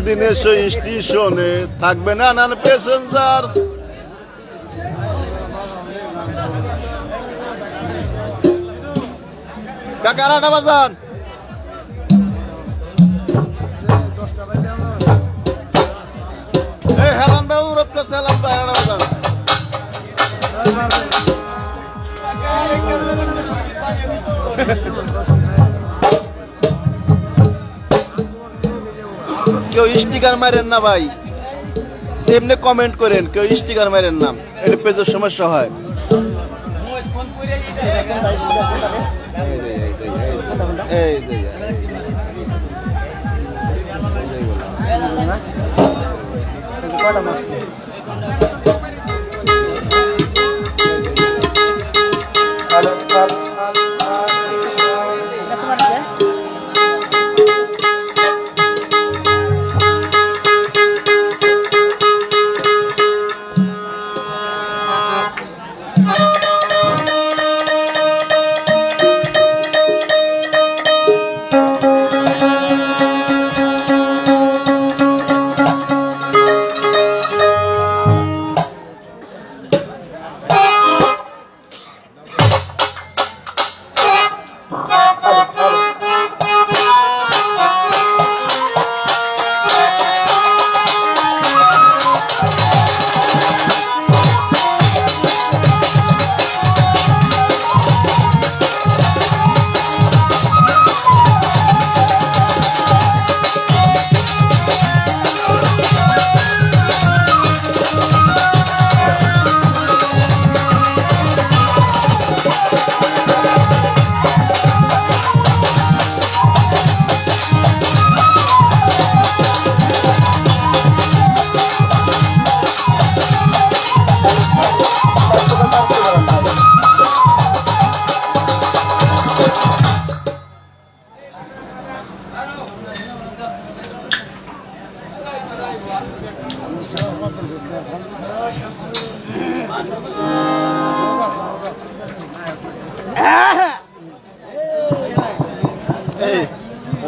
যেদিন এসো স্টেশনে থাকবে না নান প্যাসেঞ্জার। কাকা রাটা বাজান হেরান ভাই অনুরোধ করছে বাজান। কেউ স্টিকার মারেন না ভাই, এমনি কমেন্ট করেন, কেউ স্টিকার মারেন না, এটা পেজের সমস্যা হয়।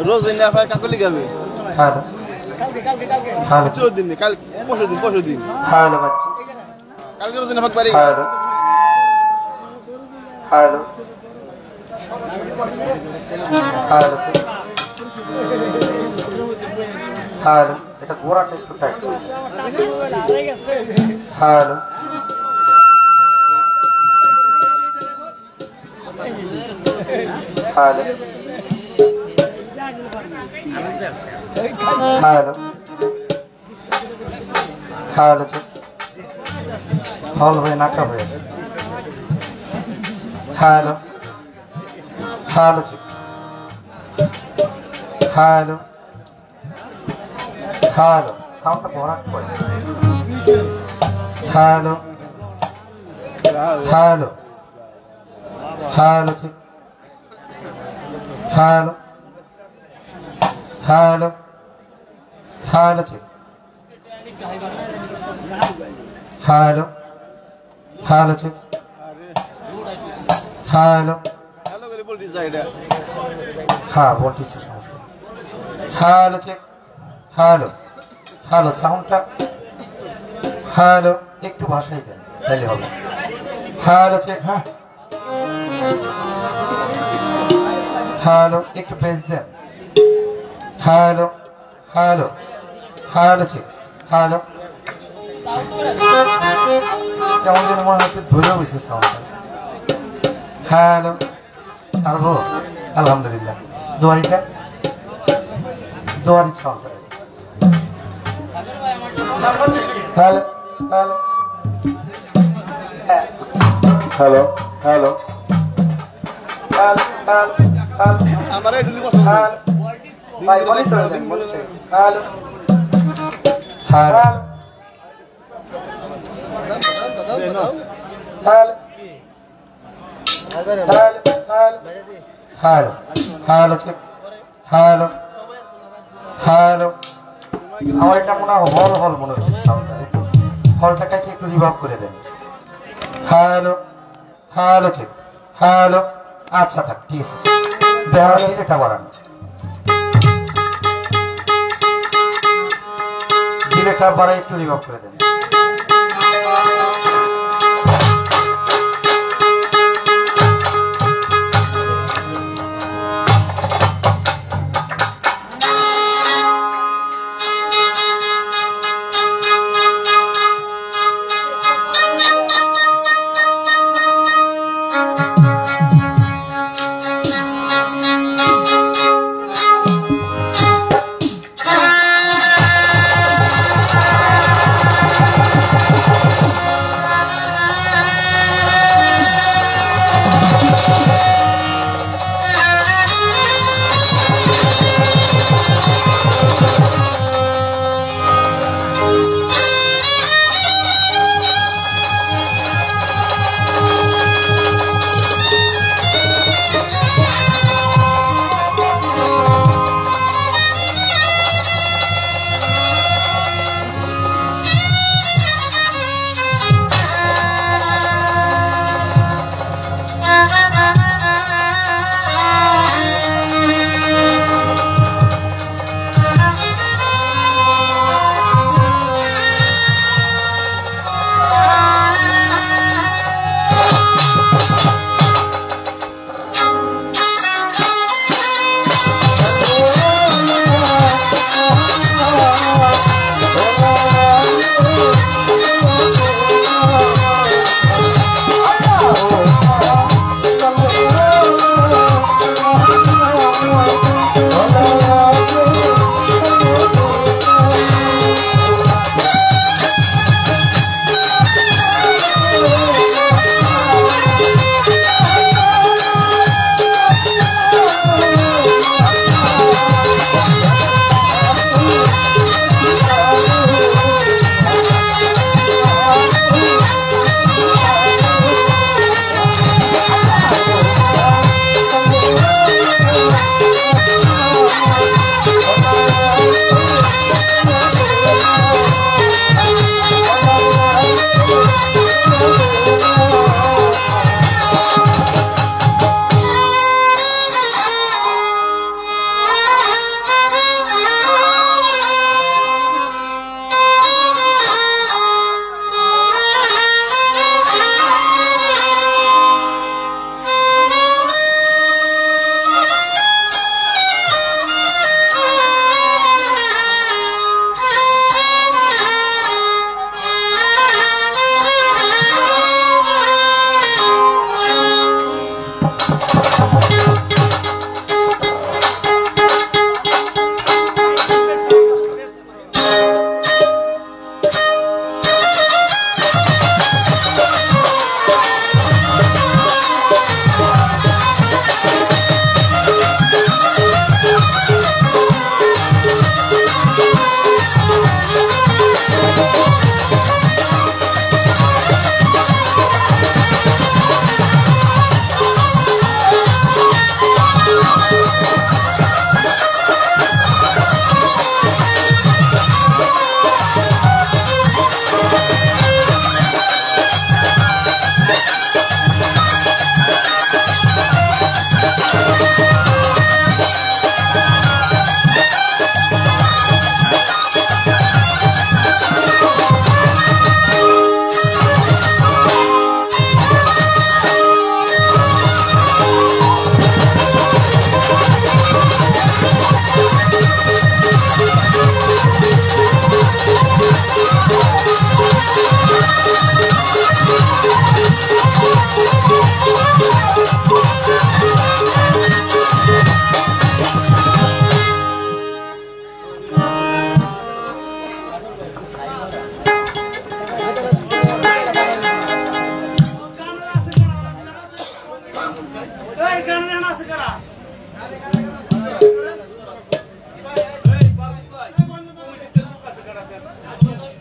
রোজিনা ভাই কাকলি গাবে হ্যালো হ্যালো চোদ্দিন কাল পরশুদিন হ্যালো বাচ্চা কালকে রোজিনা ভাগ বাড়ি হ্যালো হ্যালো হ্যালো হ্যালো এটা গোড়াটা একটু tight hello hello hello hello হল হয়ে নাকা হয়েছে হ্যালো হ্যালো হ্যালো হ্যালো সাউন্ডটা ভরাট করে hello hello hello hello hello hello hello hello hello হ্যাঁ বলতেছে সমস্যা হ্যালো হ্যালো হ্যালো সাউন্ডটা হ্যালো একটু ভাষাই দেন তাহলে হবে হ্যালো হ্যাঁ হ্যালো একটু বেশ দেন হ্যালো হ্যালো হ্যালো হ্যালো কেমন যেন মনে হচ্ছে ধরে বসে সাউন্ডটা হ্যালো সারবো আলহামদুলিল্লাহ দুয়ারিটা দুয়ারি sound hello hello hello hello আমার ভাই বলে চলে যান বলছে hello hello hello hello hello hello hello hello আমার এটা মনে হয় হল হল মনে হচ্ছে সাউন্ডটা হলটাকে একটু রিভার্ব করে দেন হ্যালো হ্যালো হ্যালো আচ্ছা থাক ঠিক আছে দেওয়া এটা বাড়ান ডিলেটা বাড়াই একটু রিভাব করে দেন।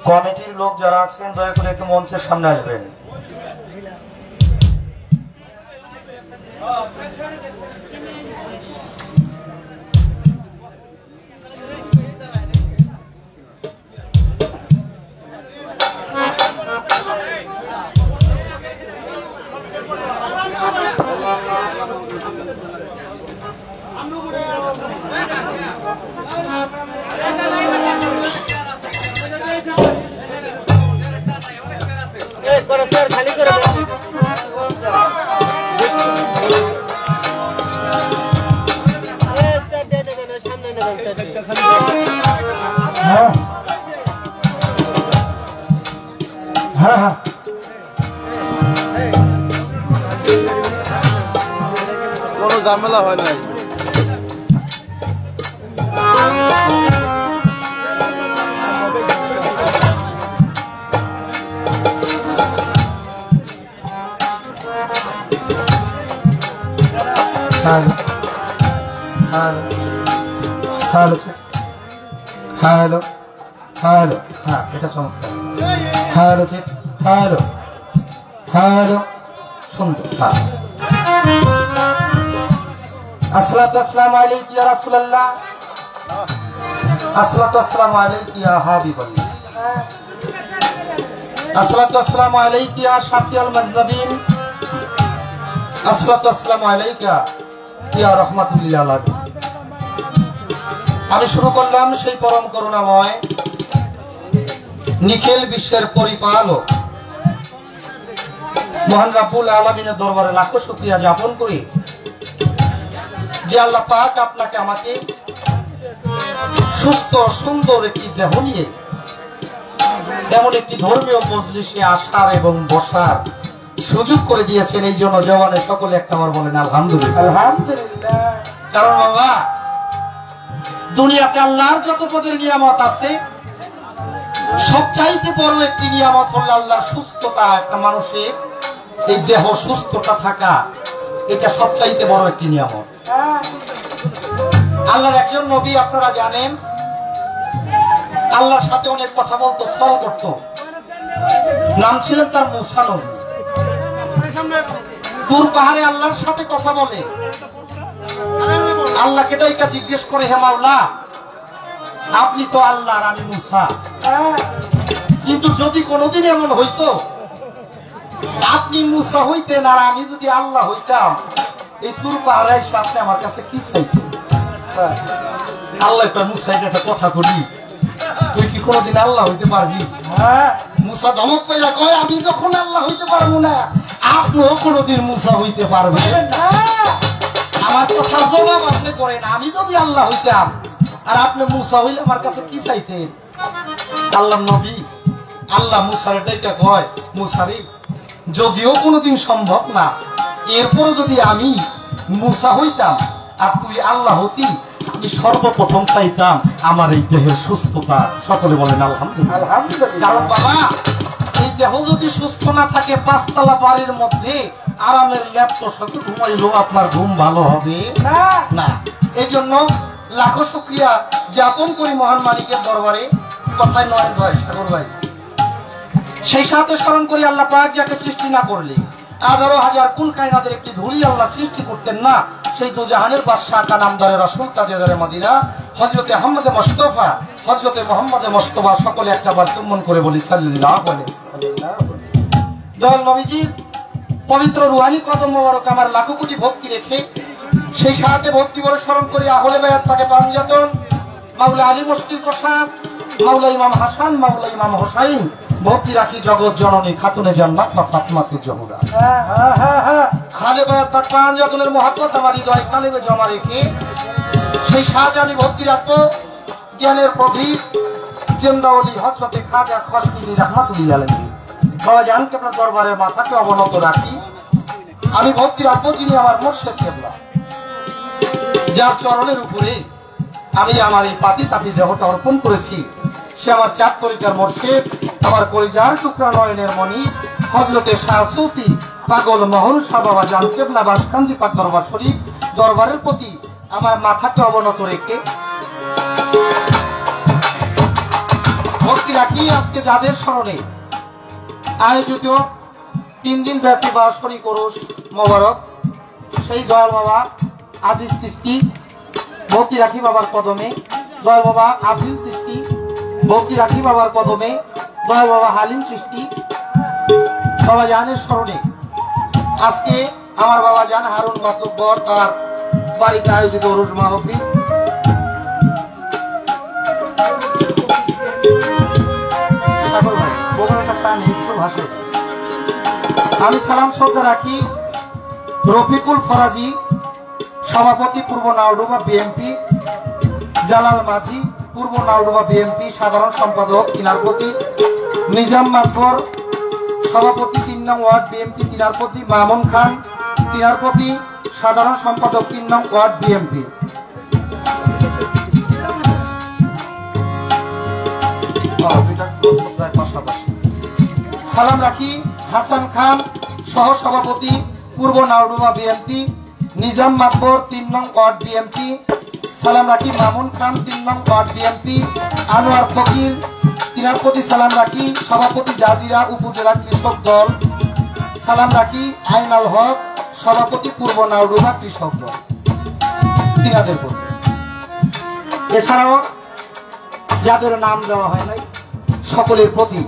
কমিটির লোক যারা আছেন দয়া করে একটু মঞ্চের সামনে আসবেন। ঝামেলা হয় নাই। হ্যালো হ্যালো হ্যালো, হ্যাঁ এটা চমৎকার। হ্যালো হ্যালো হ্যালো, সুন্দর। হ্যাঁ, আসসালাতু আসসালামু আলাইকা ইয়া রাসূলুল্লাহ, আসসালাতু আসসালামু আলাইকা ইয়া হাবিবাল্লাহ, আসসালাতু আসসালামু আলাইকা ইয়া শাফিউল মুজনিবিন, আসসালাতু আসসালামু আলাইকা ইয়া রাহমাতুল লিল আলামিন। আমি শুরু করলাম সেই পরম করুণাময় নিখিল বিশ্বের পরিপালক মহান রাব্বুল আলামিনের দরবারে লাখো শুকরিয়া জ্ঞাপন করি যে আল্লাহ পাক আপনাকে আমাকে সুস্থ সুন্দর একটি দেহ নিয়ে এমন একটি ধর্মীয় মজলিসে আসার এবং বসার সুযোগ করে দিয়েছেন। এই জন্য জওয়ানে সকলে একটা বার বলেন আলহামদুলিল্লাহ। আলহামদুলিল্লাহ। কারণ বাবা, দুনিয়াতে আল্লাহর যত পদের নিয়ামত আছে সবচাইতে বড় একটি নিয়ামত হলো আল্লাহর সুস্থতা। একটা মানুষের এই দেহ সুস্থতা থাকা, এটা সবচাইতে বড় একটি নিয়ামত। আল্লাহর একজন নবী আপনারা জানেন, আল্লাহর সাথে অনেক কথা বলতো, সল করতো। নাম ছিলেন তার মুসা নবী। তুর পাহাড়ে আল্লাহর সাথে কথা বলে, আল্লাহকে ডাইকা জিজ্ঞেস করে, হে মাওলা, আপনি তো আল্লাহ আর আমি মুসা, কিন্তু যদি কোনোদিন এমন হইতো আপনি মুসা হইতেন আর আমি যদি আল্লাহ হইতাম, এই তুর পাহাড়ে এসে আপনি আমার কাছে কি চাইতেন? আল্লাহ একটা মুসা একটা কথা করি, তুই কি কোনোদিন আল্লাহ হইতে পারবি? মুসা ধমক পেলা কয়, আমি যখন আল্লাহ হইতে পারবো না, আপনিও কোনোদিন মুসা হইতে পারবেন না। আমার কথা জবাব আপনি করেন, আমি যদি আল্লাহ হইতাম আর আপনি মুসা হইলে আমার কাছে কি চাইতেন? আল্লাহ নবী আল্লাহ মুসার এটা কয়, মুসারি যদিও কোনোদিন সম্ভব না, এরপরও যদি আমি মুসা হইতাম আর তুই আল্লাহ হতি, আমি সর্বপ্রথম চাইতাম আমার এই দেহের সুস্থতা। সকলে বলেন আলহামদুলিল্লাহ। আলহামদুলিল্লাহ। কারণ বাবা, এই দেহ যদি সুস্থ না থাকে, পাঁচতলা বাড়ির মধ্যে আরামের ল্যাপটপ ঘুমাইলেও আপনার ঘুম ভালো হবে না। এই জন্য লাখো শুকরিয়া জ্ঞাপন করি মহান মালিকের দরবারে। কথায় নয় হয় সাগর ভাই, সেই সাথে স্মরণ করি আল্লাহ পাক যাকে সৃষ্টি না করলে 11,000 কুল কায়নাতের একটি ধুলি আল্লাহ সৃষ্টি করতেন না, সেই দুজাহানের বাদশাহ কা নামদারে রাসূল তাজেদারে মদিনা হযরতে আহমদ মুস্তাফা, হযরতে মুহাম্মদ মুস্তাফা। সকলে একটাবার চুম্বন করে বলি সাল্লাল্লাহু আলাইহি ওয়াসাল্লাম। দয়াল নবীজির পবিত্র রুহানি কদম মোবারক আমার লাখো কোটি ভক্তি রেখে সেই সাথে ভক্তি বড় স্মরণ করি আহলে বায়াত পাকে পাঞ্জাতন, মাওলা আলী মুশকিল প্রসাদ, মাওলা ইমাম হাসান, মাওলা ইমাম হোসাইন। ভক্তি রাখি জগৎ জননী খাতুনে জান্নাত বা ফাতিমাতুল জোহরা। আহলে বায়াত পাক পাঞ্জাতনের মহব্বত আমার হৃদয় কালেবে জমা রেখে সেই সাথে আমি ভক্তি রাখবো জ্ঞানের প্রদীপ জিন্দাওয়ালি হযরতে খাজা খসকিনি রাহমাতুল্লাহি আলাইহি। বাবা জানকে আপনার দরবারে মাথাকে অবনত রাখি। আমি ভক্তি রাখবো যিনি আমার মুর্শিদ কেবলা, যার চরণের উপরে আমি আমার এই পাটি তাপি দেহটা অর্পণ করেছি। সে আমার চার তরিকার মুর্শিদ, আমার কলিজার টুকরা নয়নের মণি হযরতে শাহ সুফি পাগল মোহন শাহ বাবা জান কেবলা বাসকান্দি পাক দরবার শরীফ দরবারের প্রতি আমার মাথাকে অবনত রেখে ভক্তি রাখি। আজকে যাদের স্মরণে আয়োজিত 3 দিন ব্যাপী বাৎসরিক কোরস মোবারক, সেই দয়াল বাবা আজিজ সৃষ্টি ভক্তি রাখি বাবার কদমে, দয়াল বাবা আফিল সৃষ্টি ভক্তি রাখি বাবার কদমে, দয়াল বাবা হালিম সৃষ্টি বাবা জানের স্মরণে আজকে আমার বাবা জান হারুন মাতব্বর তার বাড়িতে আয়োজিত ওরস মাহফিল। আমি সালাম শ্রদ্ধা রাখি রফিকুল ফরাজি সভাপতি পূর্ব নাওডুবা বিএনপি, জালাল মাঝি পূর্ব নাওডুবা বিএনপি সাধারণ সম্পাদক কিনারপতি, নিজাম মাতবর সভাপতি 3 নং ওয়ার্ড বিএনপি কিনারপতি, মামুন খান কিনারপতি সাধারণ সম্পাদক 3 নং ওয়ার্ড বিএনপি। সালাম রাখি হাসান খান সহ সভাপতি পূর্ব নাওডুবা বিএনপি নিজাম মাতবর 3 নং ওয়ার্ড বিএনপি। সালাম রাখি মামুন খান 3 নং ওয়ার্ড বিএনপি আনোয়ার ফকির তিনার প্রতি সালাম রাখি সভাপতি জাজিরা উপজেলা কৃষক দল। সালাম রাখি আইনাল হক সভাপতি পূর্ব নাওডুবা কৃষক দল তিনাদের প্রতি। এছাড়াও যাদের নাম দেওয়া হয় নাই সকলের প্রতি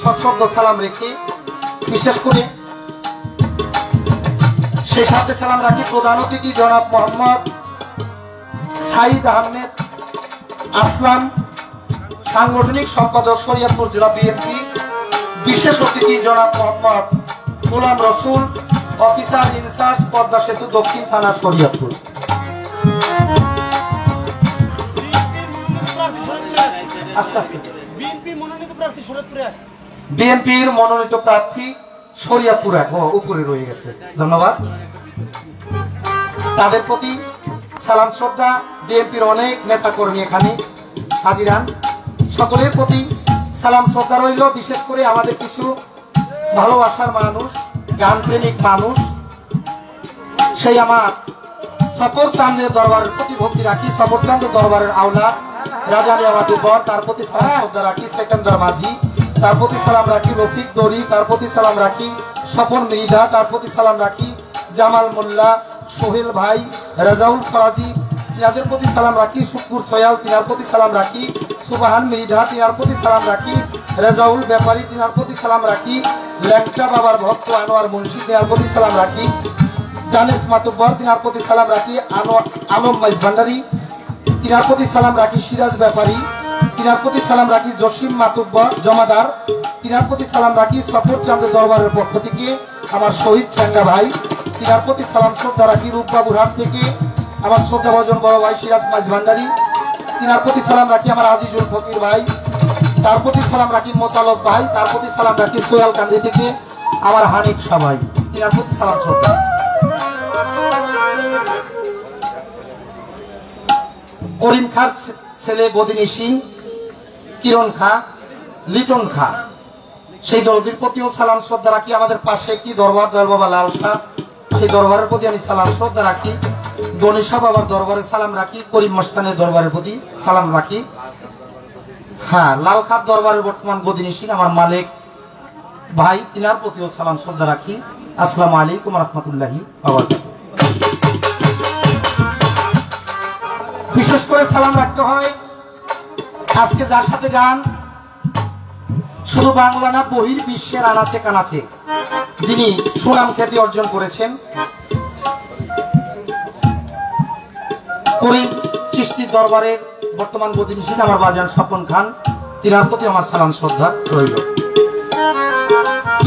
সশ্রদ্ধ সালাম রেখে বিশেষ করে সেই সাথে সালাম রাখি প্রধান অতিথি জনাব মোহাম্মদ সাইদ আহমেদ আসলাম সাংগঠনিক সম্পাদক শরীয়তপুর জেলা বিএনপি। বিশেষ অতিথি জনাব মোহাম্মদ গোলাম রসুল অফিসার ইনচার্জ পদ্মা সেতু দক্ষিণ থানা শরীয়তপুর। বিএনপির মনোনীত প্রার্থী শরীয়তপুর উপরে রয়ে গেছে, ধন্যবাদ তাদের প্রতি সালাম শ্রদ্ধা। বিএনপির অনেক নেতা কর্মী এখানে হাজিরান, সকলের প্রতি সালাম শ্রদ্ধা রইল। বিশেষ করে আমাদের কিছু ভালোবাসার মানুষ, গান প্রেমিক মানুষ, সেই আমার সফর চাঁদের দরবারের প্রতি ভক্তি রাখি। সফর চাঁদের দরবারের আওলা রাজা মিয়াবাদী বর, তার প্রতি সালাম শ্রদ্ধা রাখি। সেকেন্দার মাঝি, তার প্রতি সালাম রাখি। রফিক দরি, তার প্রতি সালাম রাখি। স্বপন মৃধা, তার প্রতি সালাম রাখি। জামাল মোল্লা, সোহেল ভাই, রাজাউল ফরাজি, তিনাদের প্রতি সালাম রাখি। শুকুর সয়াল, তিনার প্রতি সালাম রাখি। সুবাহান মৃধা, তিনার প্রতি সালাম রাখি। রেজাউল ব্যাপারী, তিনার প্রতি সালাম রাখি। ল্যাংটা বাবার ভক্ত আনোয়ার মুন্সি, তিনার প্রতি সালাম রাখি। দানেশ মাতুব্বর, তিনার প্রতি সালাম রাখি। আলম মাইজ ভান্ডারী, তিনার প্রতি সালাম রাখি। সিরাজ ব্যাপারী, তিনার প্রতি সালাম রাখি। জসিম মাতুব্বর জমাদার, তিনার প্রতি সালাম রাখি। সফর চাঁদের দরবারের পক্ষ থেকে আমার শহীদ চ্যাঙ্গা ভাই, তিনার প্রতি সালাম শ্রদ্ধা রাখি। রূপবাবুরহাট থেকে আমার শ্রদ্ধা ভজন বড় ভাই সিরাজ মাইজ ভান্ডারী, তিনার প্রতি সালাম রাখি। আমার আজিজুল ফকির ভাই, তার প্রতি সালাম রাখি। মোতালব ভাই, তার প্রতি সালাম রাখি। সোয়াল কান্দি থেকে আমার হানিফ শাহ ভাই, তিনার প্রতি সালাম শ্রদ্ধা। করিম খার ছেলে বদিনী সিং, কিরণ খা, লিটন খা, সেই দলটির প্রতিও সালাম শ্রদ্ধা রাখি। আমাদের পাশে একটি দরবার দয়াল বাবা লাল শাহ, সেই দরবারের প্রতি আমি সালাম শ্রদ্ধা রাখি। গণেশা বাবার দরবারে সালাম রাখি। করিম মস্তানের দরবারের প্রতি সালাম রাখি। হ্যাঁ, লাল খার দরবারের বর্তমান বদিনী সিং আমার মালিক ভাই, তিনার প্রতিও সালাম শ্রদ্ধা রাখি। আসসালামু আলাইকুম রহমতুল্লাহি। বিশেষ করে সালাম রাখতে হয় আজকে যার সাথে গান শুধু বাংলা না বহির বিশ্বের আনাচে কানাচে যিনি সুনাম খ্যাতি অর্জন করেছেন, করিম চিশতির দরবারের বর্তমান প্রতিনিধি আমার বাজান স্বপন খান, তিনার প্রতি আমার সালাম শ্রদ্ধা রইল।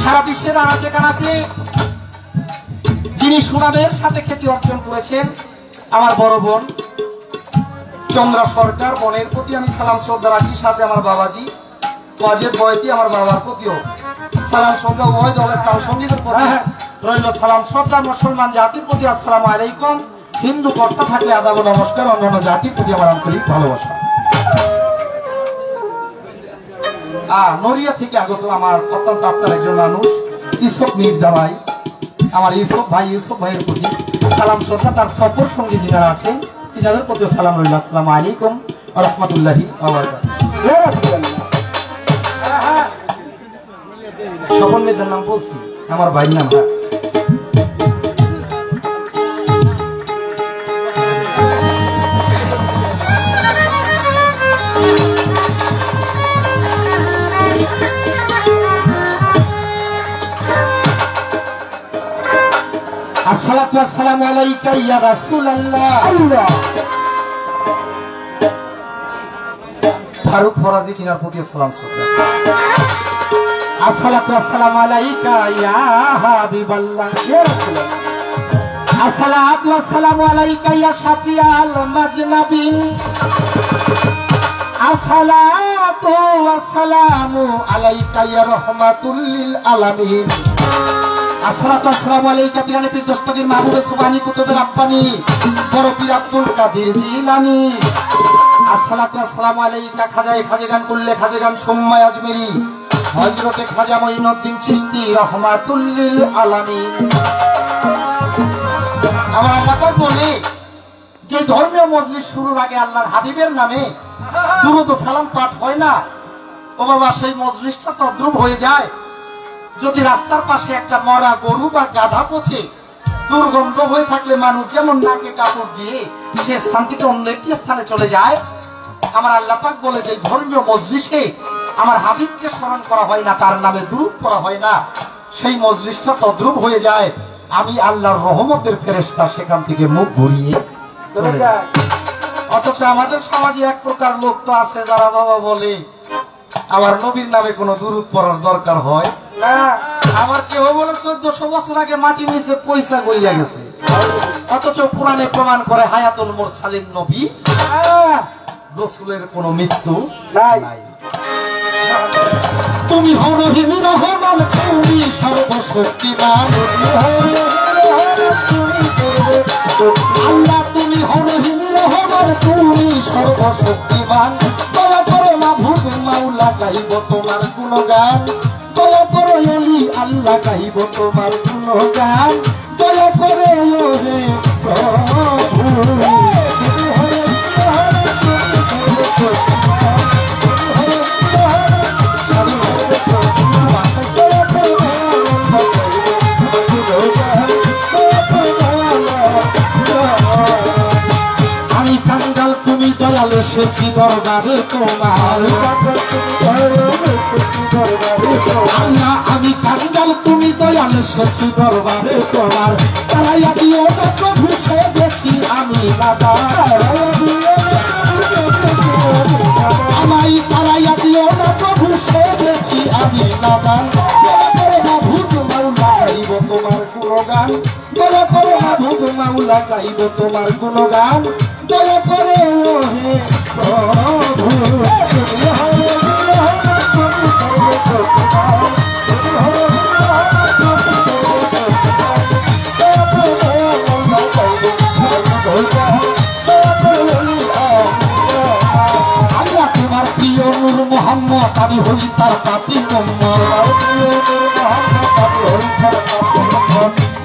সারা বিশ্বের আনাচে কানাচে যিনি সুনামের সাথে খ্যাতি অর্জন করেছেন আমার বড় বোন চন্দ্রা সরকার, বোনের প্রতি আমি সালাম শ্রদ্ধা রাখি। সাথে আমার বাবাজি ওয়াজেদ বয়তি, আমার বাবার প্রতিও সালাম শ্রদ্ধা। উভয় দলের তাল সঙ্গীতের প্রতি রইল সালাম শ্রদ্ধা। মুসলমান জাতির প্রতি আসসালামু আলাইকুম। হিন্দু কর্তা থাকলে আদাব নমস্কার। অন্যান্য জাতির প্রতি আমার আন্তরিক ভালোবাসা। নড়িয়া থেকে আগত আমার অত্যন্ত আত্মার একজন মানুষ ইউসুফ মির্জা ভাই, আমার ইউসুফ ভাইয়ের প্রতি সালাম শ্রদ্ধা। তার সফর সঙ্গী যিনারা আছেন তিনাদের প্রতি সালাম রইল। আসসালামু আলাইকুম ওয়া রাহমাতুল্লাহি ওয়া বারাকাতুহু। স্বপন মির্জার নাম বলছি, আমার ভাইয়ের নাম। আসসালাতু ওয়াসসালামু আলাইকা ইয়া রাসূলুল্লাহ। ফারুক ফরাজি তিনার প্রতি সালাম শ্রদ্ধা। আসসালাতু ওয়াসসালামু আলাইকা ইয়া হাবিবাল্লাহ। আসসালাতু ওয়াসসালামু আলাইকা ইয়া শাফিআল মাজনাবিন। আসসালাতু ওয়াসসালামু আলাইকা ইয়া রাহমাতুল লিল আলামিন। আসসালাতু আসসালামু আলাইকা পিরানে পীর দস্তগীর মাহবুবে সুবহানী কুতুবে রাব্বানী বড় পীর আব্দুল কাদের জিলানী। আসসালাতু আসসালামু আলাইকা খাজায়ে খাজেগান কুল্লে খাজেগান সুম্মায় আজমেরি হযরতে খাজা মঈনুদ্দিন চিশতি রাহমাতুল লিল আলামিন। আমার আল্লাহ পাক বলে যে ধর্মীয় মজলিস শুরুর আগে আল্লাহর হাবিবের নামে দুরূদ ও সালাম পাঠ হয় না, ও বাবা সেই মজলিসটা তদ্রুপ হয়ে যায় যদি রাস্তার পাশে একটা মরা গরু বা গাধা পচে দুর্গন্ধ হয়ে থাকলে মানুষ যেমন নাকে কাপড় দিয়ে সে স্থান থেকে অন্য একটি স্থানে চলে যায়। আমার আল্লাহ পাক বলে যে ধর্মীয় মজলিসে আমার হাবিবকে স্মরণ করা হয় না, তার নামে দুরূদ পড়া হয় না, সেই মজলিসটা তদ্রুপ হয়ে যায়। আমি আল্লাহর রহমতের ফেরেশতা সেখান থেকে মুখ ঘুরিয়ে চলে যায়। অথচ আমাদের সমাজে এক প্রকার লোক তো আছে যারা বাবা বলে আমার নবীর নামে কোনো দুরূদ পড়ার দরকার হয় না। আমার কেউ বলে 1400 বছর আগে মাটি নিচে পয়সা গইয়া গেছে, অথচ কোরআনে প্রমাণ করে হায়াতুল মুরসালিন নবী রাসূলের কোনো মৃত্যু নাই। তুমি হও রহিম রহমান, তুমি সর্বশক্তিমান আল্লাহ, তুমি হও রহিম রহমান, তুমি সর্বশক্তিমান। দয়া করে মাহবুব মাওলা গাইব তোমার গুণগান, দয়া করে অলি আল্লাহ গাইব তোমার গুণগান, দয়া করে হে আমি কাঙ্গাল তুমি দয়াল এসেছি দরবারে তোমার, আল্লাহ আমি কাঙ্গাল তুমি দয়াল এসেছি দরবারে তোমার। তারাইয়া দিও না প্রভু সেজেছি আমি দাদা, আমায় তারাইয়া দিও না প্রভু সেজেছি আমি দাদা। দয়া করে মাহবুব মাওলা গাইব তোমার গুণগান, দয়া করে মাহবুব মাওলা গাইব তোমার গুণগান, দয়া করে হে প্রভু আল্লাহ তোমার প্রিয় নূর মুহাম্মদ আমি হই তার পাপী উম্মত,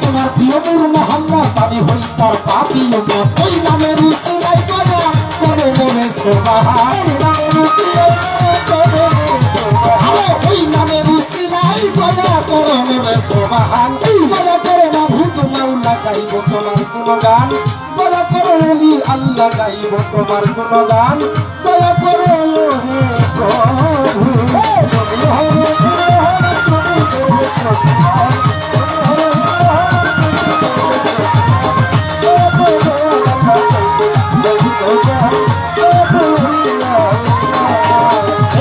তোমার প্রিয় নূর মুহাম্মদ আমি হই তার পাপী উম্মত। ওই নামের উসিলায় দয়া করে মনে সুবহান, ওই নামের উসিলায় দয়া করে মনে সুবহান। দয়া করে মাহবুব মাওলা গাইব তোমার গুণগান, দয়া করে অলি আল্লাহ গাইব তোমার গুণগান, দয়া করে হে প্রভু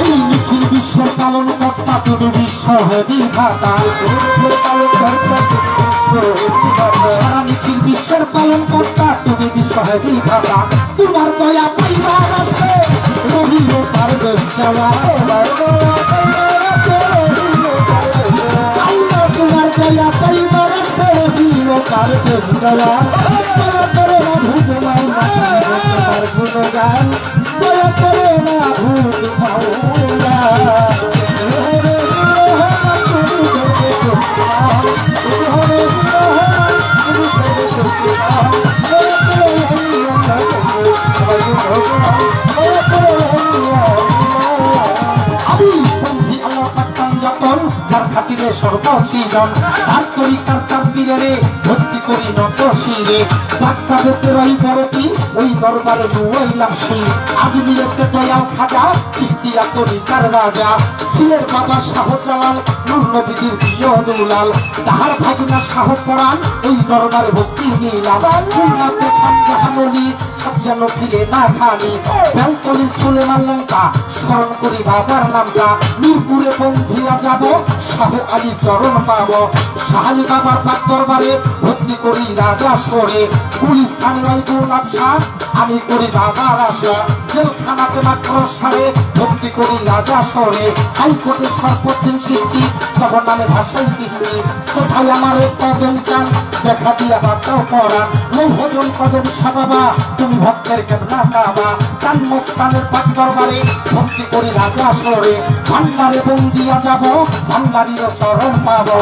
এই নিখিল বিশ্বের পালন কর্তা তুমি বিশ্ব বিধাতা, সারা নিখিল বিশ্বের পালন কর্তা তুমি বিশ্ব বিধাতা। তোমার দয়া পাইবার আছে রহিল তার বেশলা, তোমার দয়া পাইবার আছে রহিল তার বেশলা। দয়া করে মাহবুব মাওলা তোমার গুণগান, দয়া করে মাহবুব মাওলা যার খাতিরে সর্বসৃজন, যার তরিকার চাঁদবীরে ভর্তি করি নত শিরে, বাক্তাদেরতে রই বড়টি ওই দরবারে নুয়াইলাম শির। আজমিরেতে দয়াল খাজা চিশতিয়া তরিকার রাজা, সিলের বাবা শাহ জালাল নূর নবীর প্রিয় দুলাল, তাহার ভাগিনা শাহ পরাণ ওই দরবারে ভর্তি নিলাম। খুলনাতে খান জাহানলি যেন ফিরে না খানি, বেলকনি সুলেমান লঙ্কা স্মরণ করি বাবার নামটা। মিরপুরে বন্ধুরা যাব শাহ আলী চরণ পাব, শাহ আলী বাবার পাক দরবারে ভর্তি করি রাজা সরে। গুলিস্তানের ওই গুলাব শাহ আমি করি বাবার আশা জেলখানাতে মাত্র সারে ভক্তি করি রাজা সরে হাইকোর্টে সর্বদিন সৃষ্টি তখন নামে ভাষাই কিস্তি কোথায় আমার কদম চান দেখা দিয়া বার্তাও করান ভোজন কদম সাবাবা তুমি ভক্তের কেমনা কাবা জন্মস্থানের পাক দরবারে ভক্তি করি রাজা সরে ভান্ডারে বন্দিয়া যাব ভান্ডারিরও চরণ পাবো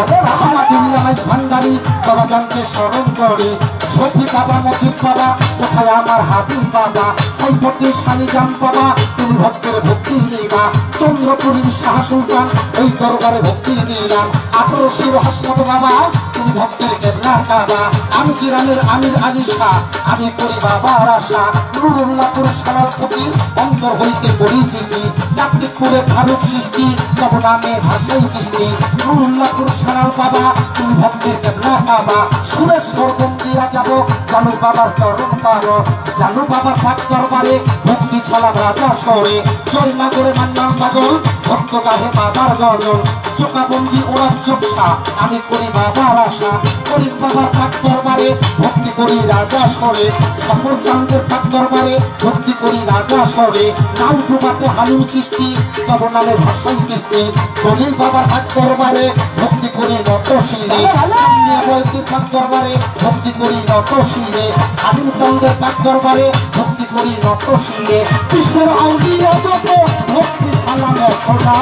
আমাদের ভান্ডারি বাবা জানকে স্মরণ করে সফি বাবা মজিদ বাবা কোথায় আমার হাবিব বাবা সাইফুদ্দিন শালিজাম বাবা তুমি ভক্তের ভক্তি নিবা চন্দ্রপুরীর শাহ সুলতান ওই দরবারে ভক্তি নিলাম 18 হাসমত বাবা তুমি ভক্তের কেবলা কাবা আমি কিরামের আমির আলী শাহ আমি করি বাবার আশা নুরুল্লাহপুর সভাপতি অন্তর হইতে করি চিঠি কার্তিকপুরে ফারুক সৃষ্টি তব নামে ভাষাই কিস্তি নুরুল্লাহপুর সালাল বাবা তুমি ভক্তের কেবলা কাবা সুরেশ্বর বন্দিয়া যাব জানু বাবার চরণ পাবো জানু বাবার পাক দরবারে ভক্তি ছাড়া রাজা সরে জয়না করে মান্নার পাগল ভক্ত গাহে বাবার গজল চোখাবন্দি ওরা চোখা আমি করি বাবার আশা করি বাবার পাক দরবারে ভক্তি করি রাজা সরে সফর চাঁদের পাক দরবারে ভক্তি করি রাজা সরে নাম ডুবাতে হালিম চিস্তি তব নামে ভাষাই কিস্তি দলিল বাবার পাক দরবারে ভক্তি করি নত শিরে সামনে বয়সের পাক দরবারে ভক্তি করি নত শিরে হালিম চন্দ্রের পাক দরবারে ভক্তি করি নত শিরে বিশ্বের আউলিয়া যত ভক্তি সালামে খোদা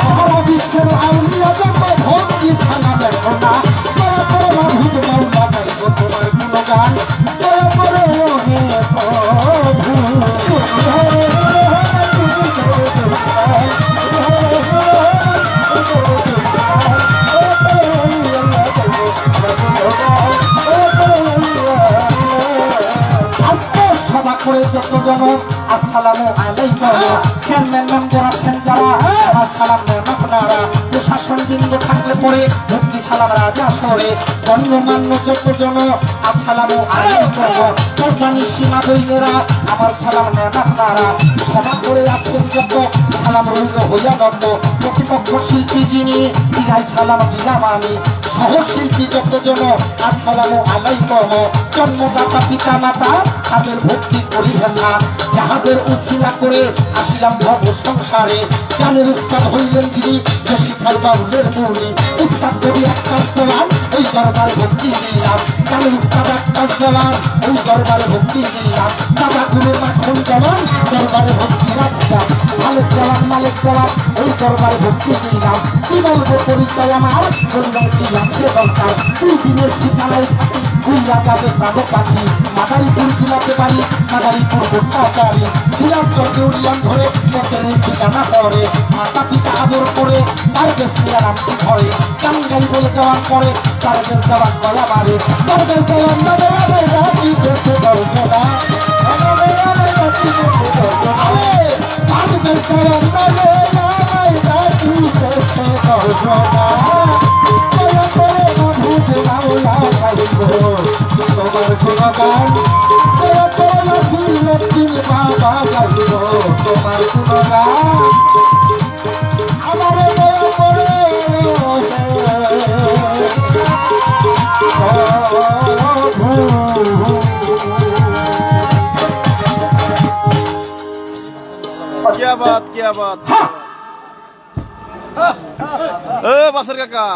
সারা বিশ্বের আউলিয়া যত ভক্তি সালামে খোদা দয়া করে মাহুদ মাওলা গাইব তোমার গুণগান দয়া করে হে যতজন আসসালামু আলাইকুম চেয়ারম্যান মেম্বার আছেন যারা আমার সালাম নেন আপনারা প্রশাসন বিন্দু থাকলে পরে ভক্তি সালাম রাজা সরে গণ্যমান্য যতজন আসসালামু আলাইকুম কোরবানি সীমা দইলেরা আমার সালাম নেন আপনারা সভা করে আছেন যত সালাম রইল হইয়া দত্ত প্রতিপক্ষ শিল্পী যিনি দিনাই সালাম দিলাম আমি সহশিল্পী যতজন আসসালামু আলাইকুম জন্মদাতা পিতা মাতা তাদের ভক্তি করি হেলা যাহাদের উসিলা করে আসিলাম ভব সংসারে গানের উস্তাদ হইলেন যিনি যে শিখাই বাউলের মুনি উস্তাদ করি এক কাজ দেওয়ান ওই দরবারে ভক্তি দিলাম গানের উস্তাদ এক কাজ দেওয়ান ওই দরবারে ভক্তি দিলাম দাদা গুরুর মাখন দেওয়ান দরবারে ভক্তি রাখতাম মালিক দেওয়ান মালিক দেওয়ান ওই দরবারে ভক্তি দিলাম কি বলবো পরিচয় আমার বললাম কি লাগছে দরকার 2 দিনের ঠিকানায় থাকি ভুইয়া যাবে প্রাণ পাখি মাদারীপুর ছিলাতে পারি মাদারীপুর ভট্টাচারী ছিলাম চন্দ্রিয়ান ধরে চন্দ্রের ঠিকানা পরে মাতা পিতা আদর করে তার বেশ মিয়া নামটি ধরে কাঙ্গাই বলে দেওয়ার পরে তার বেশ দেওয়ার গলা মারে তার বেশ দেওয়ার রাখি দেশে দর্শনা তার বেশ দেওয়ার রাখি দেশে দর্শনা তোমার গুণগান বাবা গাইব তোমার গুণগান আমার क्या बात বাসের কাকা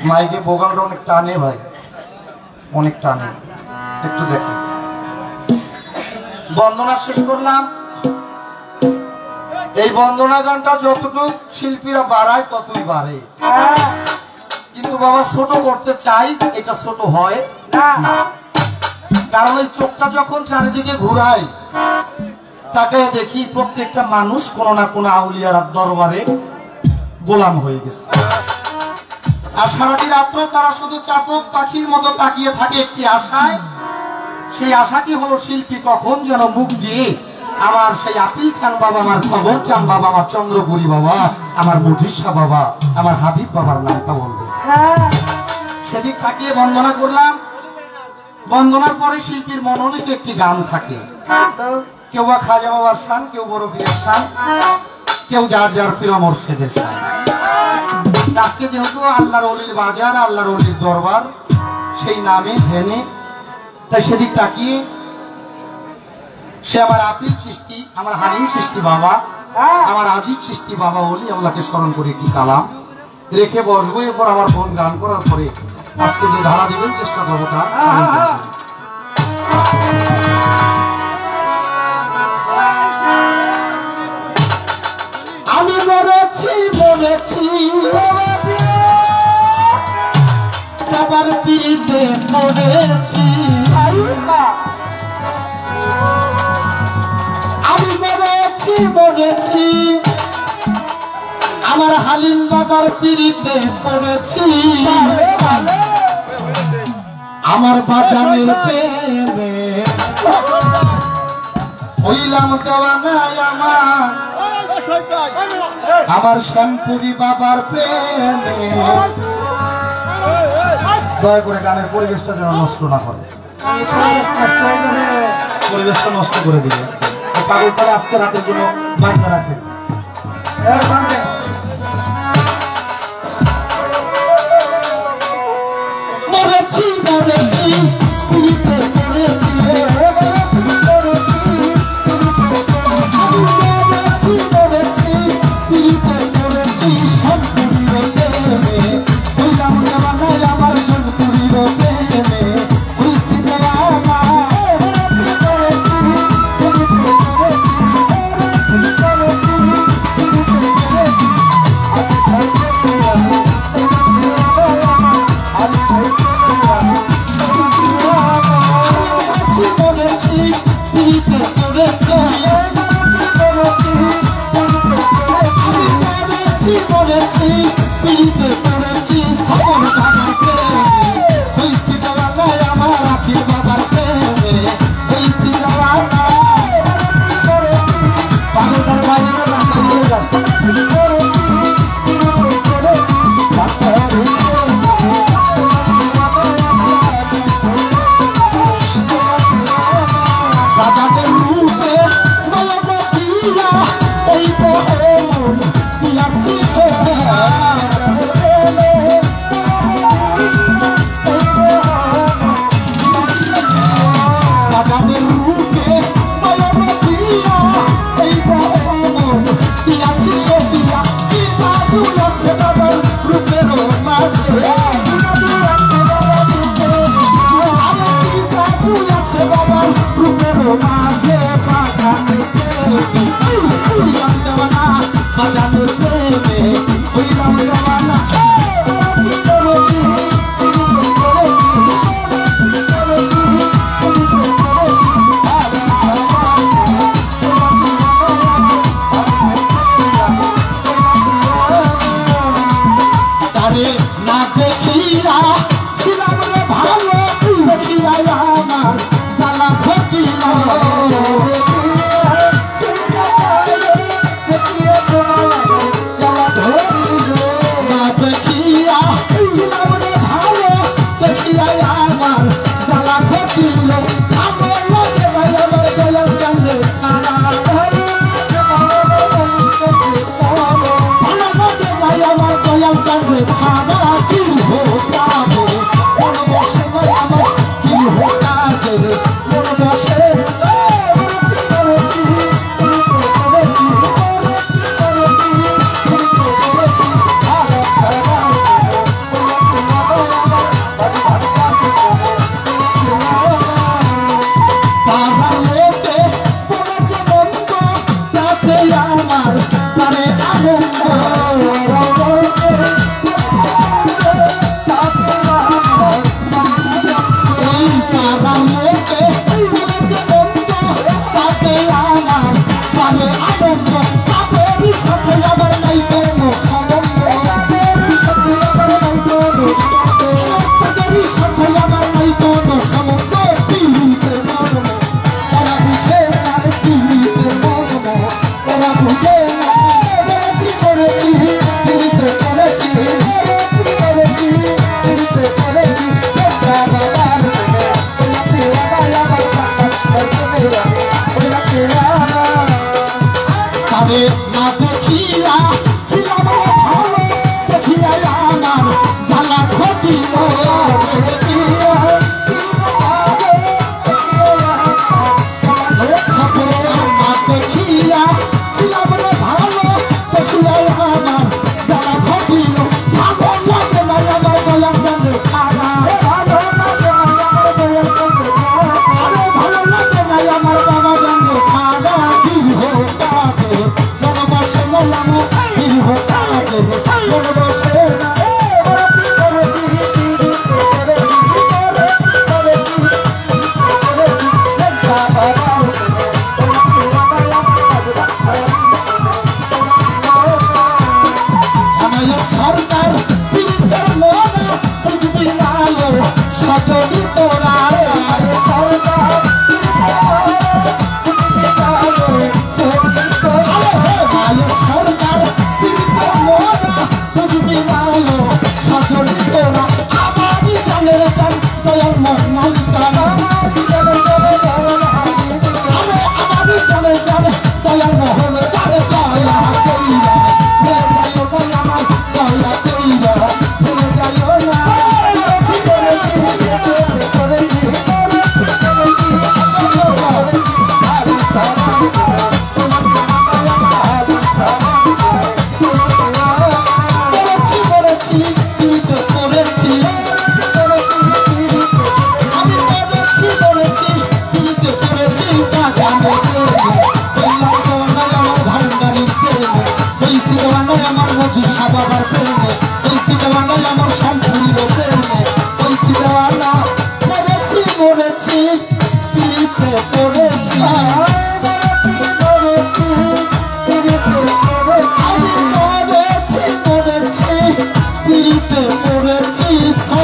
মাইকে বোগালটা অনেক টানে ভাই অনেক টানে একটু দেখো বন্দনা শেষ করলাম এই বন্দনা গানটা যতটুকু শিল্পীরা বাড়ায় ততই বাড়ে কিন্তু বাবা ছোট করতে চাই এটা ছোট হয় না কারণ এই চোখটা যখন চারিদিকে ঘুরাই তাকে দেখি প্রত্যেকটা মানুষ কোনো না কোনো আউলিয়ার দরবারে গোলাম হয়ে গেছে আর সারাটি রাত্র তারা শুধু চাতক পাখির মতো তাকিয়ে থাকে একটি আশায় সেই আশাটি হলো শিল্পী কখন যেন মুখ দিয়ে আমার সেই আপিল চান বাবা আমার সবর চান বাবা আমার চন্দ্রপুরী বাবা আমার মজিষা বাবা আমার হাবিব বাবার নামটা বলবে সেদিক তাকিয়ে বন্দনা করলাম বন্দনার পরে শিল্পীর মনোনীত একটি গান থাকে কেউ বা খাজা বাবার শান কেউ বড় পীরের শান কেউ যার যার প্রিয় মোর্শেদের শান আজকে যেহেতু আল্লাহর ওলির বাজার আল্লাহর ওলির দরবার সেই নামে ধ্যানে, তাই সেদিক তাকিয়ে সে আমার আফিল চিশতি, আমার হালিম চিশতি বাবা, আমার আজিজ চিশতি বাবা বলি আল্লাহকে স্মরণ করে একটি কালাম রেখে বসবো। এরপর আমার বোন গান করার পরে আজকে যে ধারা দেবেন চেষ্টা করবো তা। আমি মরেছি মরেছি বাবার পিড়িতে পড়েছি, আমি মরেছি মরেছি আমার হালিম বাবার পিড়িতে পড়েছি, আমার বাজানের প্রেমে হইলাম দেওয়ানায় আমার শ্যামপুরি বাবার প্রেমে। দয়া করে গানের পরিবেশটা যেন নষ্ট না করে, পরিবেশটা নষ্ট করে দিবে। পাগল করে আজকে রাতের জন্য বান্ধা রাখে। মরেছি মরেছি পুরীতে মরেছি, মরেছি মরেছি পুরীতে মরেছি, সন্তুরির প্রেমে হইলাম দেওয়ানায় আমার সন্তুরির প্রেমে হইছি দেওয়ানা। Salah khoti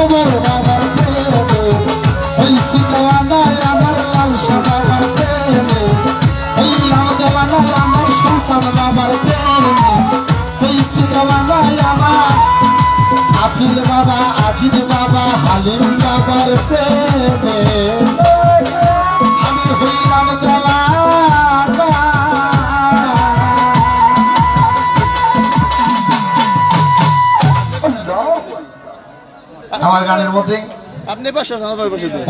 আমার বাবার প্রেমে হইছি দেওয়ানা আমার লালসা বাবার প্রেমে হইলাম দেওয়ানা আমার সন্তান বাবার প্রেমে হইছি দেওয়ানা আমার আফিল বাবা আজিদ বাবা হালিম বাবার প্রেমে আমি হইলাম দেওয়ানা। আমার গানের মধ্যে আপনি পাশে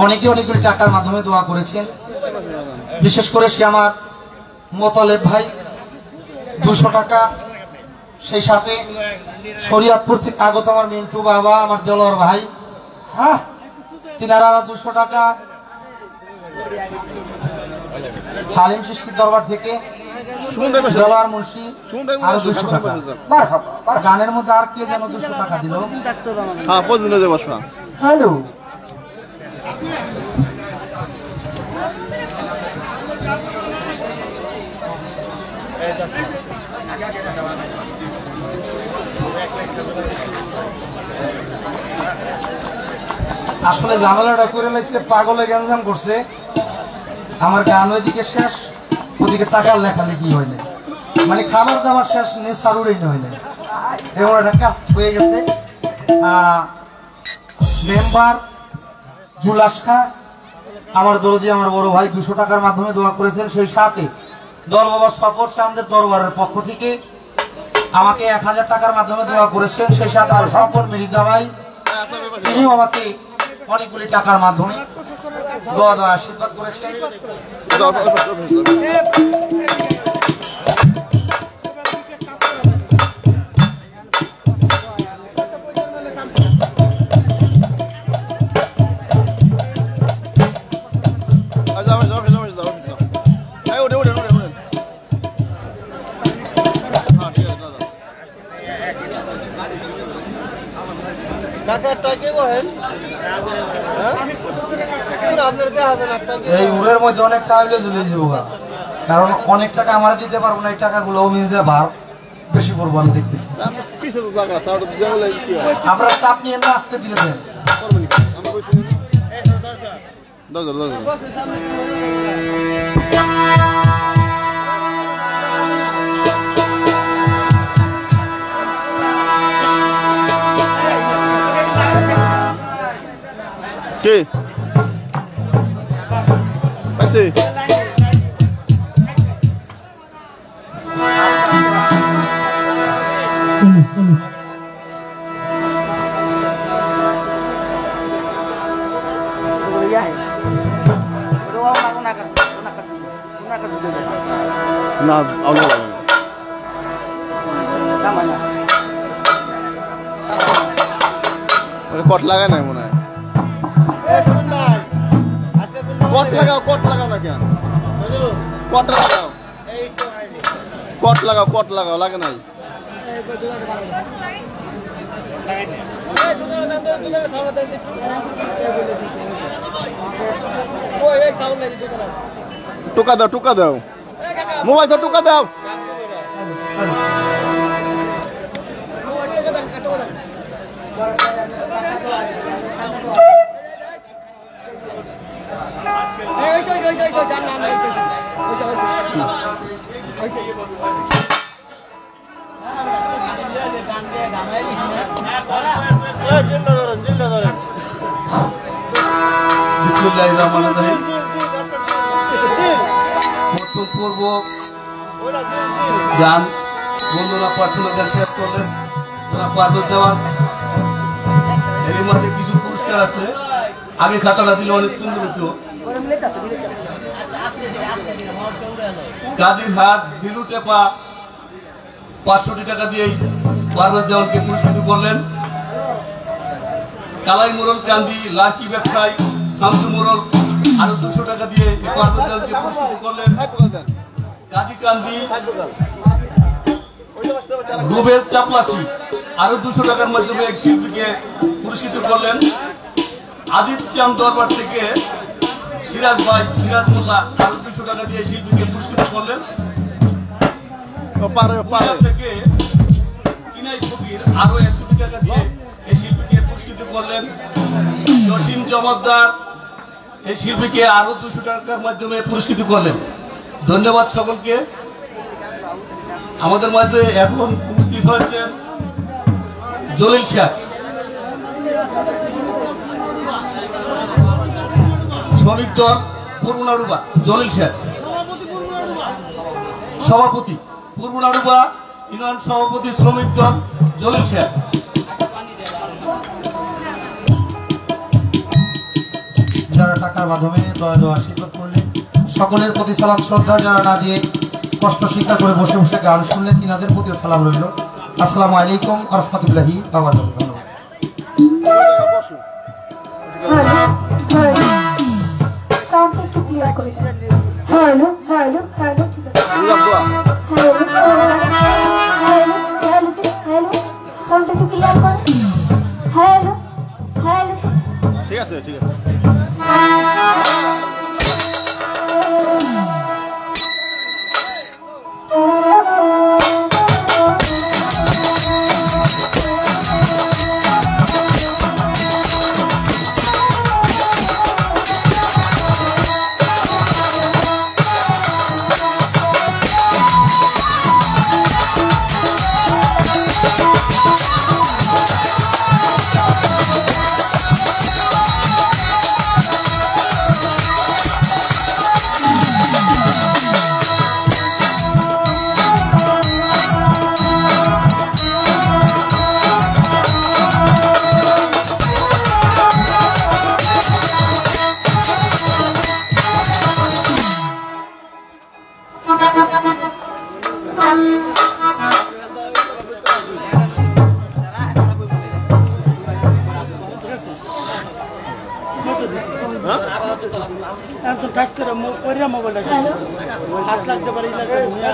অনেকে অনেকগুলি টাকার মাধ্যমে দোয়া করেছেন, বিশেষ করে সে আমার মোতালেব ভাই 200 টাকা, সেই সাথে শরীয়তপুর থেকে আগত আমার মিন্টু বাবা আমার দেলোয়ার ভাই, হ্যাঁ তিনারা 200 টাকা, হালিম সৃষ্টির দরবার থেকে দেলোয়ার মুন্সি আরো 200 টাকা। গানের মধ্যে আর কে যেন 200 টাকা দিল? হ্যাঁ পদিনে যে বসবা। হ্যালো আসলে ঝামেলাটা করে লাগছে, পাগলে গ্যাঞ্জাম করছে, আমার গান ওইদিকে শেষ, ওদিকে টাকার লেখালেখি হয় না, মানে খাবার দাবার শেষ, নেশার উড়েই হয় না, এমন একটা কাজ হয়ে গেছে। মেম্বার জুলাসকা আমার দরদি আমার বড় ভাই 200 টাকার মাধ্যমে দোয়া করেছেন, সেই সাথে দল বাবা সফর আমাদের দরবারের পক্ষ থেকে আমাকে 1000 টাকার মাধ্যমে দোয়া করেছেন, সেই সাথে আমার সফর মির্জা ভাই তিনিও আমাকে অনেকগুলি টাকার মাধ্যমে দোয়া আশীর্বাদ করেছেন। এই উড়ের মধ্যে অনেক টাকা চলে যাবো, কারণ অনেক টাকা আমরা দিতে পারবো না, এই টাকাগুলো মিনজে ভার বেশি পড়বো আমি দেখতেছি। আমরা চাপ নিয়ে না আসতে দিলে দেন কে পাইছে? না কট লাগায় নাই মনে হয়। কট লাগাও না কেন? কট লাগাও লাগে নাই। টুকা দাও মোবাইল তো টুকা দাও। বিসমিল্লাহিররহমানিররহিম। প্রথম পর্ব গান বন্ধুরা প্রার্থনা গান শেষ করলেন, পারবেন দেওয়ার এর মধ্যে কিছু পুরস্কার আছে, আগে খাতাটা দিলে অনেক সুন্দর হতো। গাজীর হাট দিলু টেপা 500 টাকা দিয়ে পারবেন দেওয়ানকে পুরস্কৃত করলেন। কালাই মোড়ল চান্দি লাকি ব্যবসায়ী শামসু মোড়ল আরো 200 টাকা দিয়ে পারবেন দেওয়ানকে পুরস্কৃত করলেন। গাজী কান্দি রুবেল চাপলাসি আরো 200 টাকার মাধ্যমে এক শিল্পীকে পুরস্কৃত করলেন। আজিদ চাঁদ দরবার থেকে সিরাজ মোল্লা আরো 200 টাকা দিয়ে শিল্পীকে পুরস্কৃত করলেন। থেকে কিনাই ফকির আরো 100 টাকা দিয়ে এই শিল্পীকে পুরস্কৃত করলেন জসিম জমাদ্দার এই শিল্পীকে আরো 200 টাকার মাধ্যমে পুরস্কৃত করলেন। ধন্যবাদ সকলকে। আমাদের মাঝে এখন উপস্থিত হয়েছেন জলিল শাহ, শ্রমিক দল পূর্বনারুবা। জলিল শাহ সভাপতি, পূর্বনারুবা ইউনিয়ন সভাপতি, শ্রমিক দল জলিল শাহ। যারা টাকার মাধ্যমে দয়া আশীর্বাদ করলেন সকলের প্রতি সালাম শ্রদ্ধা। যারা না দিয়ে কষ্ট স্বীকার করে বসে বসে গান শুনলেন তিনাদের প্রতিও সালাম রইল। আসসালামু আলাইকুম ওয়া রাহমাতুল্লাহি ওয়া বারাকাতুহু। সাউন্ডটা একটু ক্লিয়ার করে দাও। হ্যালো হ্যালো হ্যালো, ঠিক আছে। হ্যালো হ্যালো হ্যালো, সাউন্ডটা একটু ক্লিয়ার করো। হ্যালো হ্যালো, ঠিক আছে ঠিক আছে।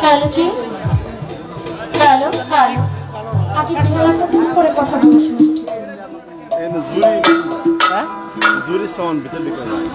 হ্যালো জি, হ্যালো হ্যালো, আপনি বিমানটা করে কথা বলতে শুনছি। জুরি সাউন্ড ভিতরে লিখা যায়।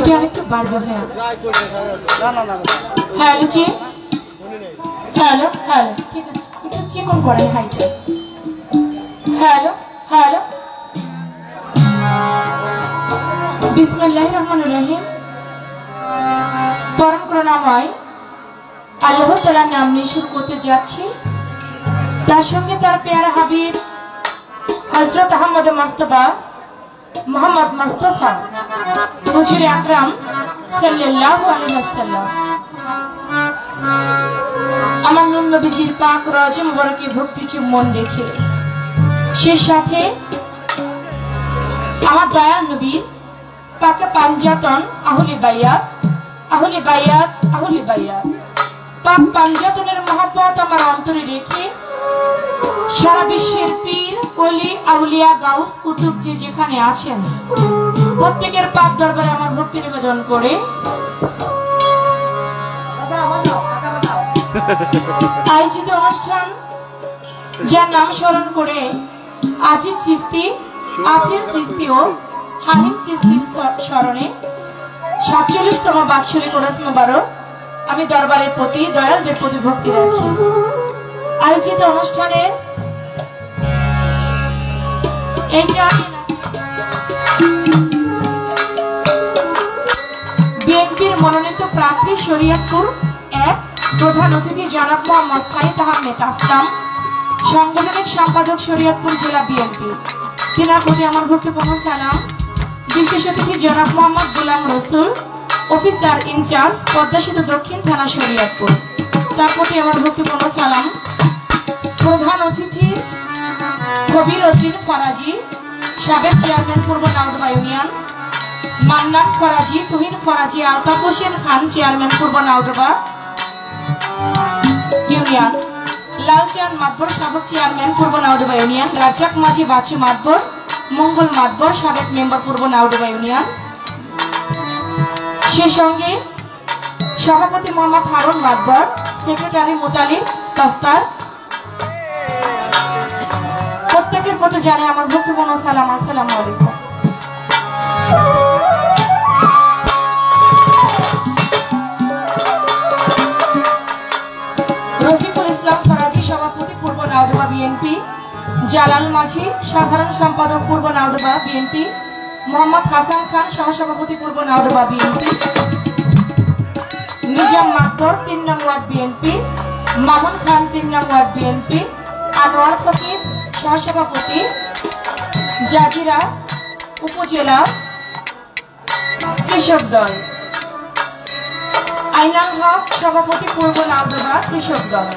এটা আরেকটু বাড়বে ভাইয়া। হ্যালো জি, হ্যালো হ্যালো, ঠিক আছে, একটু চিকন করেন হাইটা। হ্যালো হ্যালো, বিসমিল্লাহির রহমানির রহিম। পরম করুণাময় আল্লাহ তাআলার নাম নিয়ে শুরু করতে যাচ্ছি। তার সঙ্গে তার পেয়ারা হাবিব হযরত আহমদ মুস্তাফা মোহাম্মদ মুস্তাফা হুজুর আকরাম সাল্লাল্লাহু আলাইহি ওয়াসাল্লাম আমার নূর নবীজির পাক রওজা মুবারকে ভক্তি চুম্বন রেখে, সে সাথে আমার দয়াল নবীর পাকে পাঞ্জাতন আহলে বায়াত আহলে বায়াত আহলে বায়াত পাক পাঞ্জাতনের মহব্বত আমার অন্তরে রেখে সারা বিশ্বের পীর ওলি আউলিয়া গাউস কুতুব যে যেখানে আছেন প্রত্যেকের পাক দরবারে আমার ভক্তি নিবেদন করে আয়োজিত অনুষ্ঠান যার নাম স্মরণ করে আজিজ চিস্তি, আফিল চিস্তি ও হালিম চিস্তির স্মরণে 47তম বাৎসরিক ওরস মোবারক আমি দরবারের প্রতি দয়ালদের প্রতি ভক্তি রাখি। আয়োজিত অনুষ্ঠানে বিএনপির মনোনীত প্রার্থী শরীয়তপুর 1 প্রধান অতিথি জনাব মোহাম্মদ সাইদ আহমেদ আসলাম, সাংগঠনিক সম্পাদক শরীয়তপুর জেলা বিএনপি, তিনার প্রতি আমার ভক্তিপূর্ণ সালাম। বিশেষ অতিথি জনাব মোহাম্মদ গোলাম রসুল, অফিসার ইনচার্জ পদ্মা সেতু দক্ষিণ থানা শরীয়তপুর, তার প্রতি আমার ভক্তিপূর্ণ সালাম। প্রধান অতিথি কবির উদ্দিন ফরাজি, সাবেক চেয়ারম্যান পূর্ব নাউডবা ইউনিয়ন, মান্নান ফরাজি, তুহিন ফরাজি, আলতাফ হোসেন খান চেয়ারম্যান পূর্ব নাউডবা ইউনিয়ন, লালচাঁদ মাতবর সাবেক চেয়ারম্যান পূর্ব নাউডবা ইউনিয়ন, রাজ্জাক মাঝি বাচ্চু মাতবর, মঙ্গল মাতবর সাবেক মেম্বার পূর্ব নাউডবা ইউনিয়ন, সে সঙ্গে সভাপতি মোহাম্মদ হারুন মাতবর, সেক্রেটারি মোতালিব দস্তার, প্রত্যেকের প্রতি জানাই আমার ভক্তিপূর্ণ সালাম। আসসালামু আলাইকুম। রফিকুল ইসলাম ফরাজি, সভাপতি পূর্ব নাউডবা বিএনপি, জালাল মাঝি, সাধারণ সম্পাদক পূর্ব নাউডবা বিএনপি, মোহাম্মদ হাসান খান, সহসভাপতি পূর্ব নাউডবা বিএনপি, নিজাম মাতবর 3 নং ওয়ার্ড বিএনপি, মামুন খান 3 নং ওয়ার্ড বিএনপি, আনোয়ার ফকির সহসভাপতি জাজিরা উপজেলা কৃষক দল, আইনাল হক সভাপতি পূর্ব নাউডবা কৃষক দল,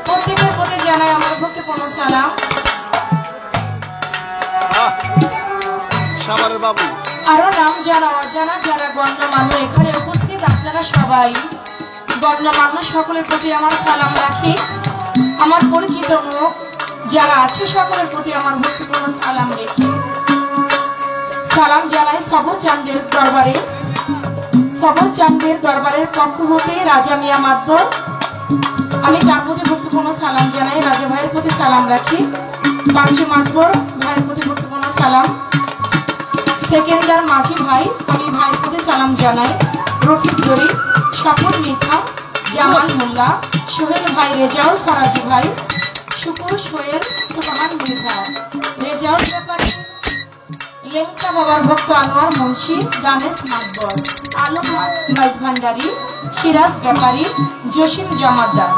প্রত্যেকের প্রতি জানাই আমার ভক্তিপূর্ণ সালাম। আরো নাম জানা অজানা যারা গণ্যমান্য এখানে উপস্থিত, আপনারা সবাই গণ্যমান্য, সকলের প্রতি আমার সালাম রাখি। আমার পরিচিত মুখ যারা আছে সকলের প্রতি আমার ভক্তিপূর্ণ সালাম রেখে সালাম জানাই সবর চাঁদের দরবারে, সবর চাঁদের দরবারের পক্ষ হতে রাজা মিয়া মাতবর, আমি তার প্রতি ভক্তিপূর্ণ সালাম জানাই, রাজা ভাইয়ের প্রতি সালাম রাখি, বাচ্চু মাতবর ভাইয়ের প্রতি ভক্তিপূর্ণ সালাম, সেকেন্ডার মাঝি ভাই, আমি ভাইয়ের প্রতি সালাম জানাই, রফিক জরি, স্বপন মিঠা, জামাল মোল্লা, সোহেল ভাই, রেজাউল ফরাজি ভাই, শুকুর সোহেল, সুবহান মিঠা, রেজাউল ব্যাপারী, লেঙ্কা বাবার ভক্ত আনোয়ার মুন্সি, দানেশ মাতবর, আলম মাঝভান্ডারি, সিরাজ ব্যাপারী, জসিম জমাদ্দার,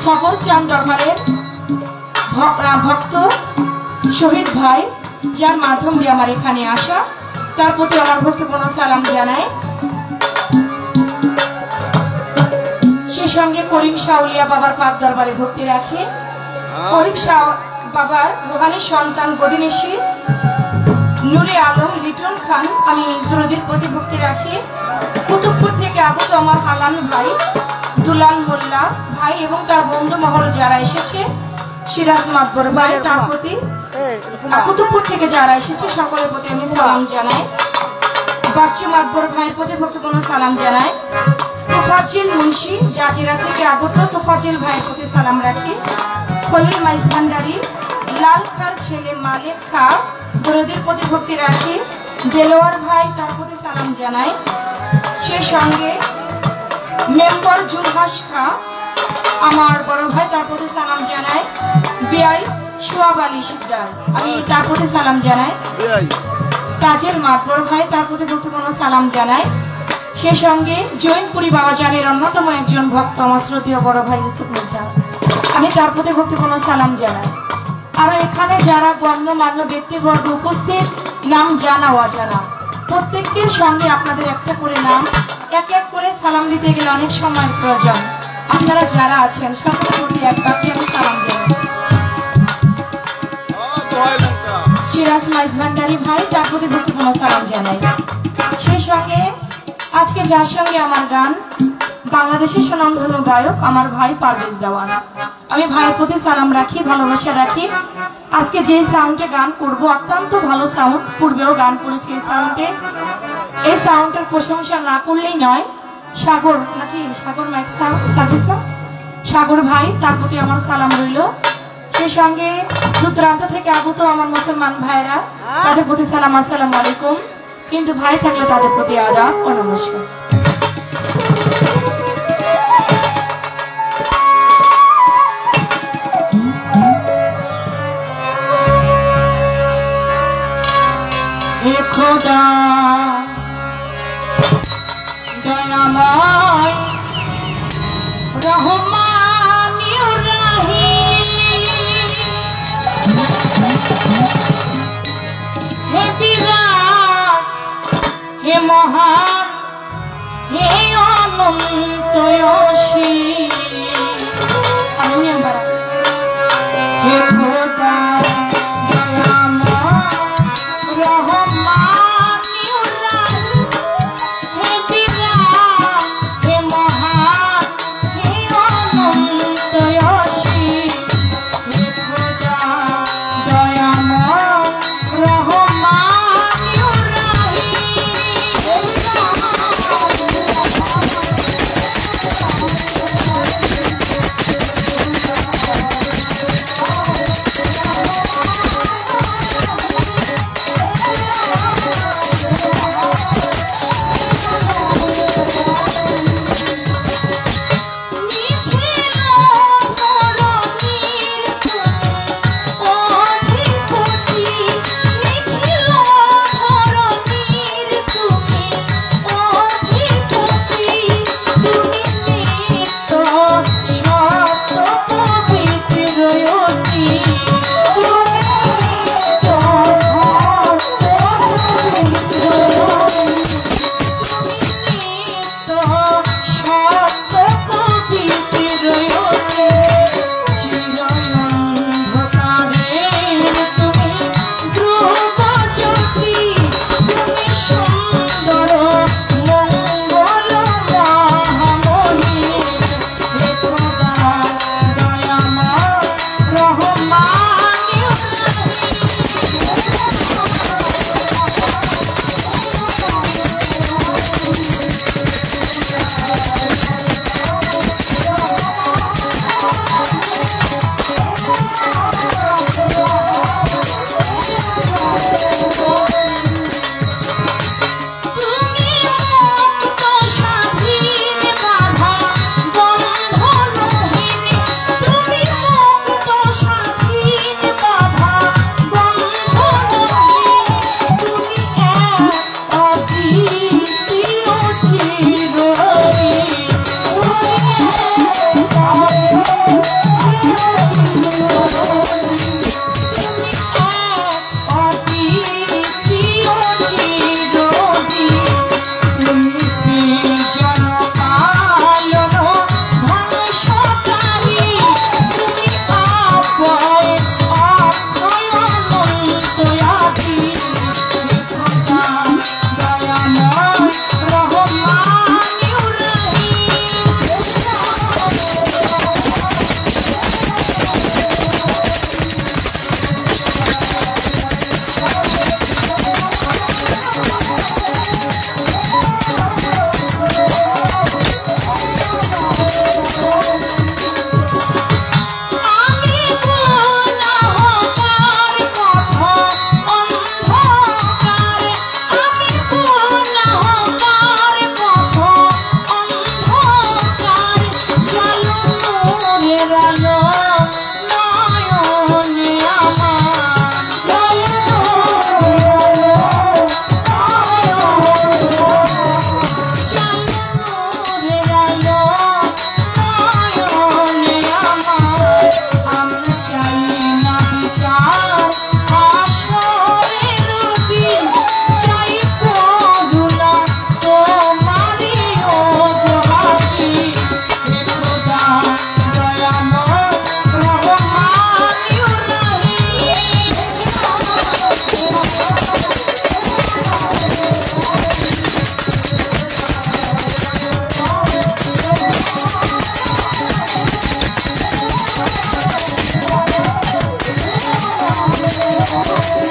সবর চাঁদ দরবারের ভক্ত শহীদ ভাই, যার মাধ্যম দিয়ে আমার এখানে আসা, তার প্রতি আমার ভক্তিপূর্ণ সালাম জানাই। সে সঙ্গে করিম শাউলিয়া বাবার পাক দরবারে ভক্তি রাখে, করিম শাহ বাবার রুহানি সন্তান গদিনেশী নুরে আলম লিটন খান, আমি দরুদের প্রতি ভক্তি রাখি। কুতুবপুর থেকে আগত আমার হালান ভাই, দুলাল মোল্লা ভাই এবং তার বন্ধু মহল যারা এসেছে, সিরাজ মাতবর ভাই, তার প্রতি কুতুবপুর থেকে যারা এসেছে সকলের প্রতি আমি সালাম জানাই। বাচ্চু মাতবর ভাইয়ের প্রতি ভক্তিপূর্ণ সালাম জানাই। তোফাজিল মুন্সি জাজিরা থেকে আগত তোফাজিল ভাইয়ের প্রতি সালাম রাখি। খলিল মাইজভান্ডারি, লাল খার ছেলে মালিক খা, দরুদের প্রতি ভক্তি রাখি। দেলোয়ার ভাই তার প্রতি সালাম জানাই। সেই সঙ্গে মেম্বার জুলহাস খা আমার বড় ভাই তার প্রতি সালাম জানাই। বিআই সোহাব আলী শিকদার আমি তার প্রতি সালাম জানাই। কাজের মাঠ বড় ভাই তার প্রতি গুরুত্বপূর্ণ সালাম জানাই। সে সঙ্গে জৈনপুরী বাবাজানের অন্যতম একজন ভক্ত আমার শ্রদ্ধেয় বড় ভাই ইউসুফ মির্জা আমি তার প্রতি ভক্তিপূর্ণ সালাম জানাই। আর এখানে যারা গণ্যমান্য ব্যক্তিবর্গ উপস্থিত নাম জানা অজানা প্রত্যেকের সঙ্গে আপনাদের একটা করে নাম এক এক করে সালাম দিতে গেলে অনেক সময় প্রয়োজন। আপনারা যারা আছেন সকলের প্রতি এক বাক্যে আমি সালাম জানাই। সিরাজ মাইজ ভান্ডারী ভাই তার প্রতি ভক্তিপূর্ণ সালাম জানাই। সেই সঙ্গে আজকে যার সঙ্গে আমার গান বাংলাদেশের সুনামধন্য গায়ক আমার ভাই পারভেজ দেওয়ান আমি ভাইয়ের প্রতি সালাম রাখি, ভালোবাসা রাখি। আজকে যে সাউন্ডে গান করব অত্যন্ত ভালো সাউন্ড, পূর্বেও গান করেছি এই সাউন্ডে। এই সাউন্ডের প্রশংসা না করলেই নয়। সাগর নাকি সাগর মাইক সার্ভিস না, সাগর ভাই তার প্রতি আমার সালাম রইল। সেই সঙ্গে দূরান্ত থেকে আগত আমার মুসলমান ভাইরা তাদের প্রতি সালাম, আসসালামু আলাইকুম। কিন্তু ভাই থাকলে তাদের প্রতি আদাব ও নমস্কার। খোদা দয়াময় রহমানির রহিম হে বিরাট হে মহান হে অনন্ত অসীম হে খোদা Thank you.